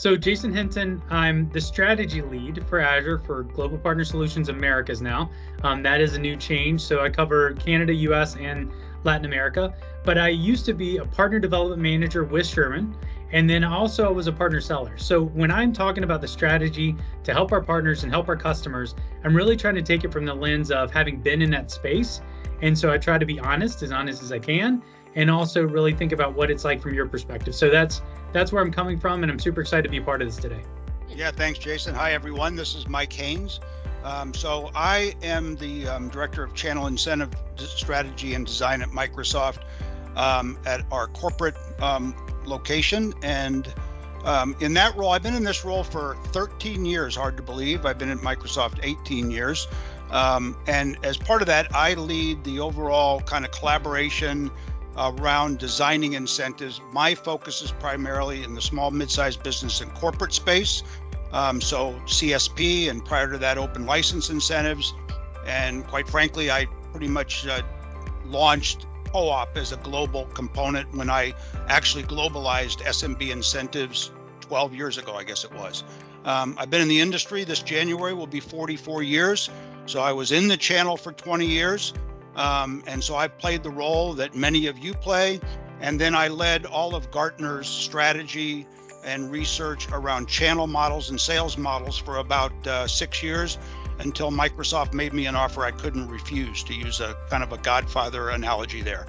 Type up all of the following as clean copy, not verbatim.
So Jason Hinton, I'm the strategy lead for Azure for Global Partner Solutions Americas now. That is a new change. So I cover Canada, US, and Latin America. But I used to be a partner development manager with Sherman. And then also I was a partner seller. So when I'm talking about the strategy to help our partners and help our customers, I'm really trying to take it from the lens of having been in that space. And so I try to be honest as I can, and also really think about what it's like from your perspective. So that's where I'm coming from, and I'm super excited to be a part of this today. Yeah, thanks, Jason. Hi, everyone. This is Mike Haynes. So I am the Director of Channel Incentive Strategy and Design at Microsoft at our corporate location. And in that role, I've been in this role for 13 years, hard to believe. I've been at Microsoft 18 years. And as part of that, I lead the overall kind of collaboration around designing incentives. My focus is primarily in the small, mid-sized business and corporate space. So CSP, and prior to that, open license incentives. And quite frankly, I pretty much launched co-op as a global component when I actually globalized SMB incentives 12 years ago, I guess it was. I've been in the industry. This January will be 44 years. So I was in the channel for 20 years. And so I've played the role that many of you play. And then I led all of Gartner's strategy and research around channel models and sales models for about 6 years, until Microsoft made me an offer I couldn't refuse, to use a kind of a Godfather analogy there.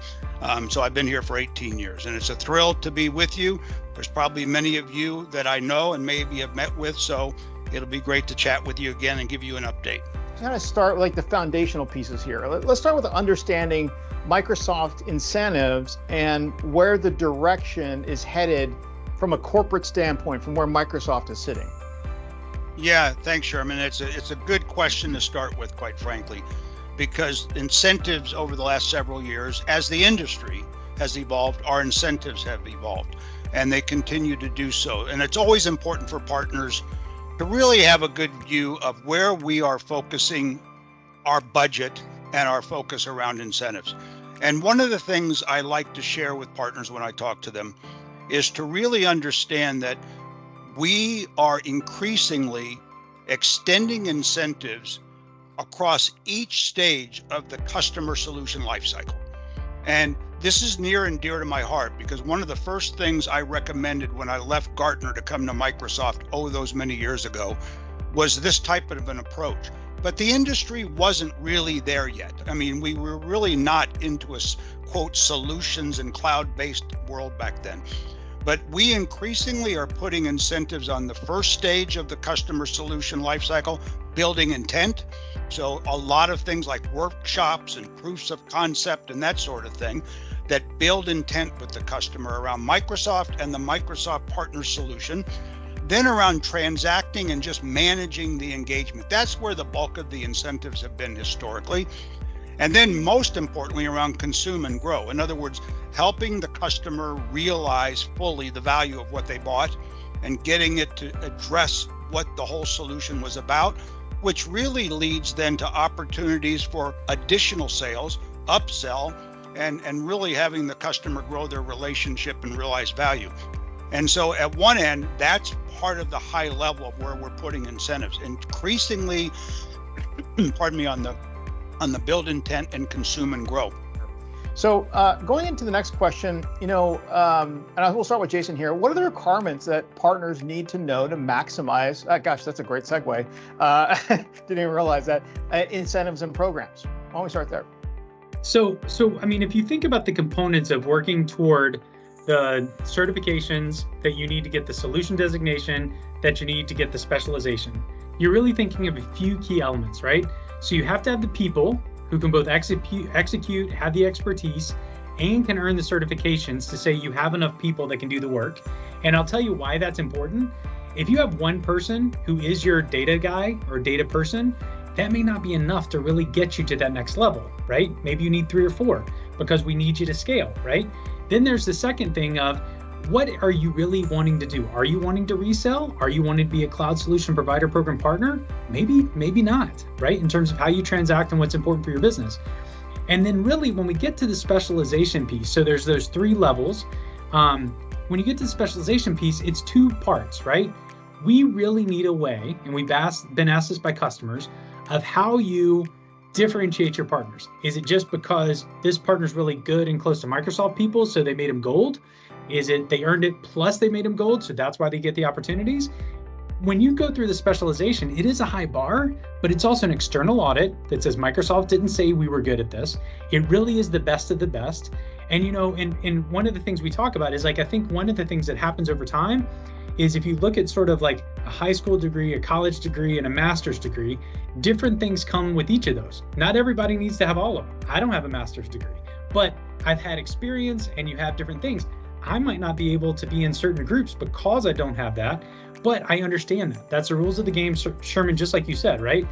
So I've been here for 18 years, and it's a thrill to be with you. There's probably many of you that I know and maybe have met with, so it'll be great to chat with you again and give you an update. Kind of start like the foundational pieces here. Let's start with understanding Microsoft incentives and where the direction is headed from a corporate standpoint, from where Microsoft is sitting. Yeah, thanks, Sherman. It's a good question to start with, quite frankly, because incentives over the last several years, as the industry has evolved, our incentives have evolved, and they continue to do so. And it's always important for partners to really have a good view of where we are focusing our budget and our focus around incentives. And one of the things I like to share with partners when I talk to them is to really understand that we are increasingly extending incentives across each stage of the customer solution lifecycle. And this is near and dear to my heart, because one of the first things I recommended when I left Gartner to come to Microsoft, those many years ago, was this type of an approach. But the industry wasn't really there yet. I mean, we were really not into a, quote, solutions and cloud-based world back then. But we increasingly are putting incentives on the first stage of the customer solution lifecycle, building intent. So a lot of things like workshops and proofs of concept and that sort of thing that build intent with the customer around Microsoft and the Microsoft partner solution. Then around transacting and just managing the engagement. That's where the bulk of the incentives have been historically. And then most importantly, around consume and grow. In other words, helping the customer realize fully the value of what they bought and getting it to address what the whole solution was about, which really leads then to opportunities for additional sales, upsell, and really having the customer grow their relationship and realize value. And so at one end, that's part of the high level of where we're putting incentives. Increasingly, pardon me, on the build intent and consume and grow. So going into the next question, and we'll start with Jason here. What are the requirements that partners need to know to maximize, gosh, that's a great segue. Didn't even realize that, incentives and programs. Why don't we start there? So I mean, if you think about the components of working toward the certifications that you need to get the solution designation, that you need to get the specialization, you're really thinking of a few key elements, right? So you have to have the people who can both execute, have the expertise, and can earn the certifications to say you have enough people that can do the work. And I'll tell you why that's important. If you have one person who is your data guy or data person, that may not be enough to really get you to that next level, right? Maybe you need 3 or 4 because we need you to scale, right? Then there's the second thing of, what are you really wanting to do? Are you wanting to resell? Are you wanting to be a cloud solution provider program partner? Maybe not, right? In terms of how you transact and what's important for your business. And then really when we get to the specialization piece, so there's those 3 levels. When you get to the specialization piece, it's 2 parts, right? we really need a way, and we've been asked this by customers, of how you differentiate your partners. Is it just because this partner's really good and close to Microsoft people, so they made him gold? Is it they earned it plus they made him gold, so that's why they get the opportunities? When you go through the specialization, it is a high bar, but it's also an external audit that says Microsoft didn't say we were good at this. It really is the best of the best. And and one of the things we talk about is like, I think one of the things that happens over time is if you look at sort of like a high school degree, a college degree, and a master's degree, different things come with each of those. Not everybody needs to have all of them. I don't have a master's degree, but I've had experience, and you have different things. I might not be able to be in certain groups because I don't have that, but I understand that. That's the rules of the game, Sherman, just like you said, right?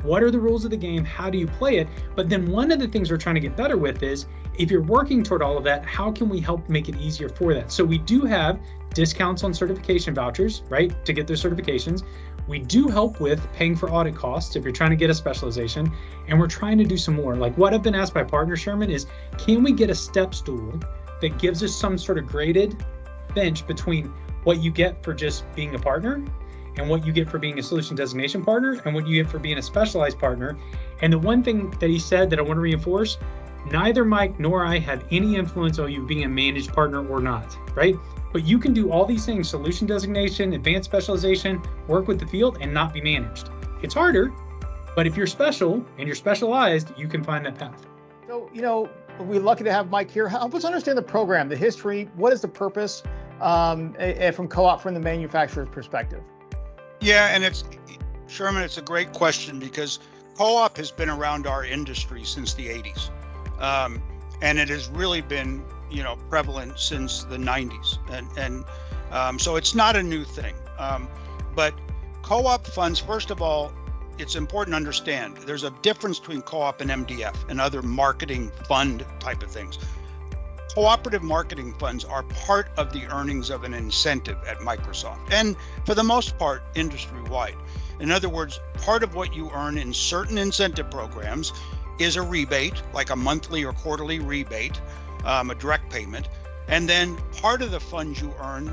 What are the rules of the game? How do you play it? But then one of the things we're trying to get better with is, if you're working toward all of that, how can we help make it easier for that? So we do have discounts on certification vouchers, right, to get those certifications. We do help with paying for audit costs if you're trying to get a specialization, and we're trying to do some more. Like what I've been asked by partners, Sherman, is can we get a step stool that gives us some sort of graded bench between what you get for just being a partner and what you get for being a solution designation partner and what you get for being a specialized partner. And the one thing that he said that I want to reinforce, neither Mike nor I have any influence on you being a managed partner or not, right? But you can do all these things, solution designation, advanced specialization, work with the field, and not be managed. It's harder, but if you're special and you're specialized, you can find that path. So, we're lucky to have Mike here. Help us understand the program, the history. What is the purpose from co-op, from the manufacturer's perspective? Yeah, and Sherman, it's a great question because co-op has been around our industry since the 80s. And it has really been, prevalent since the 90s. And so it's not a new thing. But co-op funds, first of all, it's important to understand there's a difference between co-op and MDF and other marketing fund type of things. Cooperative marketing funds are part of the earnings of an incentive at Microsoft, and for the most part, industry-wide. In other words, part of what you earn in certain incentive programs is a rebate, like a monthly or quarterly rebate, a direct payment, and then part of the funds you earn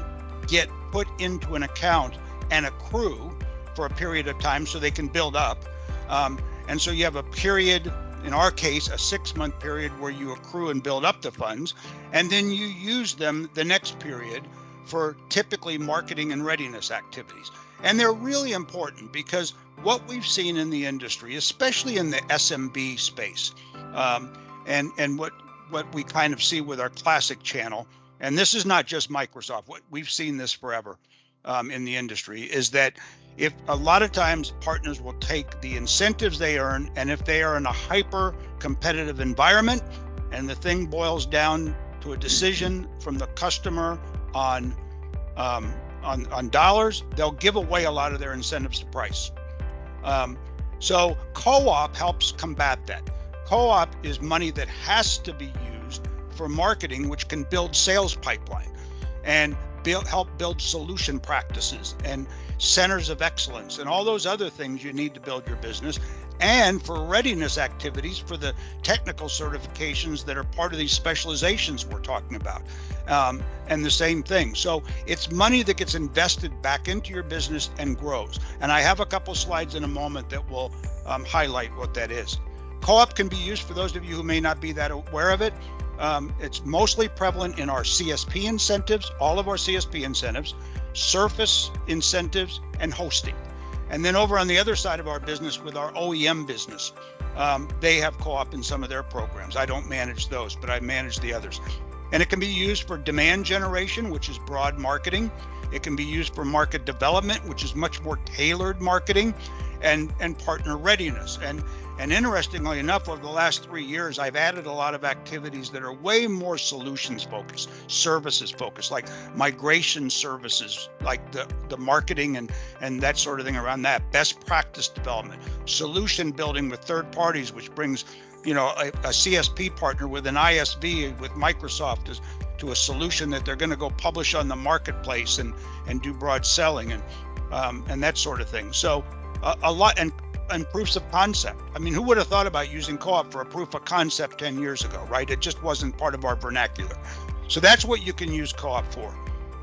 get put into an account and accrue for a period of time so they can build up. And so you have a period, in our case, a 6-month period where you accrue and build up the funds, and then you use them the next period for typically marketing and readiness activities. And they're really important because what we've seen in the industry, especially in the SMB space, and what we kind of see with our classic channel, and this is not just Microsoft, we've seen this forever in the industry, is that if a lot of times partners will take the incentives they earn, and if they are in a hyper competitive environment and the thing boils down to a decision from the customer on dollars, they'll give away a lot of their incentives to price. So co-op helps combat that. Co-op is money that has to be used for marketing, which can build sales pipeline and help build solution practices and centers of excellence and all those other things you need to build your business, and for readiness activities for the technical certifications that are part of these specializations we're talking about, and the same thing. So it's money that gets invested back into your business and grows. And I have a couple slides in a moment that will highlight what that is. Co-op can be used, for those of you who may not be that aware of it, it's mostly prevalent in our CSP incentives, all of our CSP incentives, Surface incentives, and hosting. And then over on the other side of our business with our OEM business, they have co-op in some of their programs. I don't manage those, but I manage the others. And it can be used for demand generation, which is broad marketing. It can be used for market development, which is much more tailored marketing, and partner readiness. And interestingly enough, over the last 3 years, I've added a lot of activities that are way more solutions focused, services focused, like migration services, like the marketing and that sort of thing around that, best practice development, solution building with third parties, which brings, a CSP partner with an ISV with Microsoft to a solution that they're going to go publish on the marketplace and do broad selling and that sort of thing. So a lot, and proofs of concept. I mean, who would have thought about using co-op for a proof of concept 10 years ago, right? It just wasn't part of our vernacular. So that's what you can use co-op for.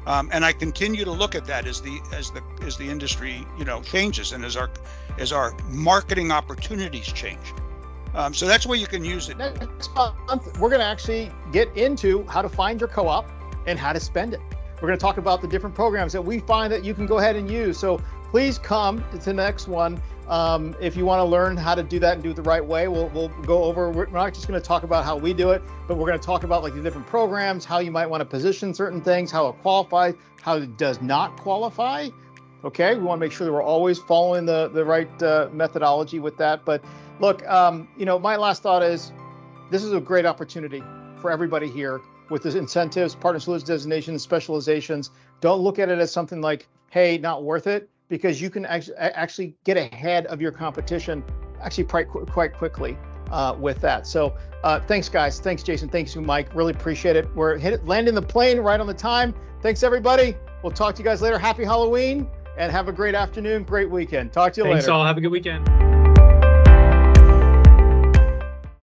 And I continue to look at that as the industry, changes, and as our marketing opportunities change. So that's where you can use it. Next month, we're going to actually get into how to find your co-op and how to spend it. We're going to talk about the different programs that we find that you can go ahead and use. So please come to the next one. If you want to learn how to do that and do it the right way, we'll go over. We're not just going to talk about how we do it, but we're going to talk about like the different programs, how you might want to position certain things, how it qualifies, how it does not qualify. Okay, we want to make sure that we're always following the right methodology with that. But look, my last thought is this is a great opportunity for everybody here with the incentives, partner solution designations, specializations. Don't look at it as something like, hey, not worth it, because you can actually get ahead of your competition actually quite quickly with that. So thanks, guys. Thanks, Jason. Thanks, Mike. Really appreciate it. We're landing the plane right on the time. Thanks, everybody. We'll talk to you guys later. Happy Halloween and have a great afternoon, great weekend. Talk to you later. Thanks all. Have a good weekend.